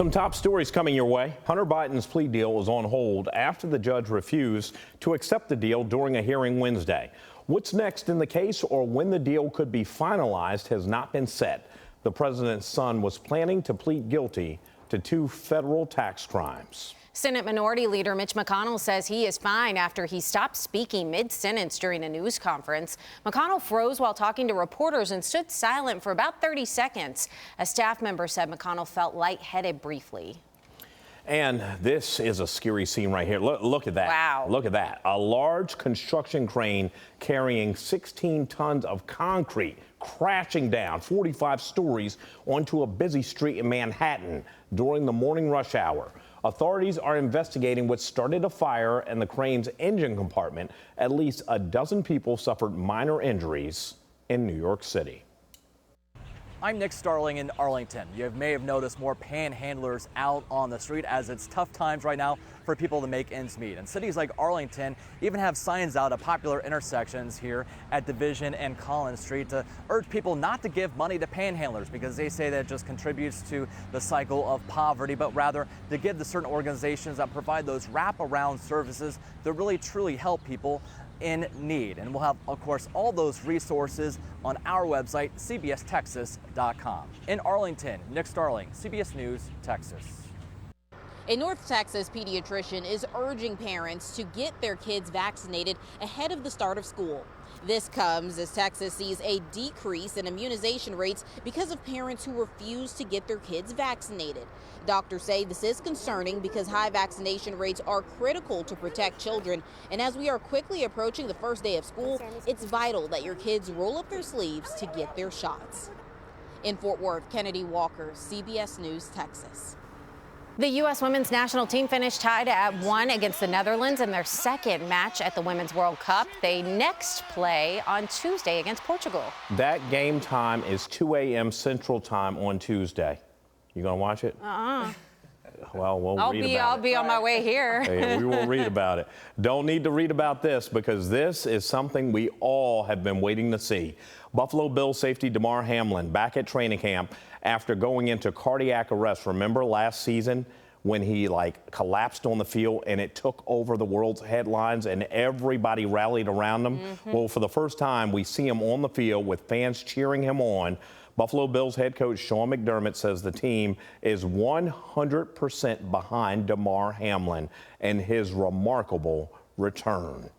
Some top stories coming your way. Hunter Biden's plea deal is on hold after the judge refused to accept the deal during a hearing Wednesday. What's next in the case or when the deal could be finalized has not been set. The president's son was planning to plead guilty to 2 federal tax crimes. Senate Minority Leader Mitch McConnell says he is fine after he stopped speaking mid-sentence during a news conference. McConnell froze while talking to reporters and stood silent for about 30 seconds. A staff member said McConnell felt lightheaded briefly. And this is a scary scene right here. Look at that. Wow. Look at that. A large construction crane carrying 16 tons of concrete crashing down 45 stories onto a busy street in Manhattan during the morning rush hour. Authorities are investigating what started a fire in the crane's engine compartment. At least a dozen people suffered minor injuries in New York City. I'm Nick Starling in Arlington. You may have noticed more panhandlers out on the street as it's tough times right now for people to make ends meet. And cities like Arlington even have signs out at popular intersections here at Division and Collins Street to urge people not to give money to panhandlers because they say that it just contributes to the cycle of poverty, but rather to give to certain organizations that provide those wraparound services that really truly help people in need. And we'll have, of course, all those resources on our website, cbstexas.com. In Arlington, Nick Starling, CBS News, Texas. A North Texas pediatrician is urging parents to get their kids vaccinated ahead of the start of school. This comes as Texas sees a decrease in immunization rates because of parents who refuse to get their kids vaccinated. Doctors say this is concerning because high vaccination rates are critical to protect children. And as we are quickly approaching the first day of school, it's vital that your kids roll up their sleeves to get their shots. In Fort Worth, Kennedy Walker, CBS News, Texas. The U.S. women's national team finished tied at 1 against the Netherlands in their second match at the Women's World Cup. They next play on Tuesday against Portugal. That game time is 2 a.m. Central Time on Tuesday. You gonna watch it? Well, we'll read about it. I'll be on my way here. Hey, we will read about it. Don't need to read about this because this is something we all have been waiting to see. Buffalo Bills safety Demar Hamlin back at training camp after going into cardiac arrest. Remember last season when he collapsed on the field and it took over the world's headlines and everybody rallied around him? Well, for the first time, we see him on the field with fans cheering him on. Buffalo Bills head coach Sean McDermott says the team is 100% behind Demar Hamlin and his remarkable return.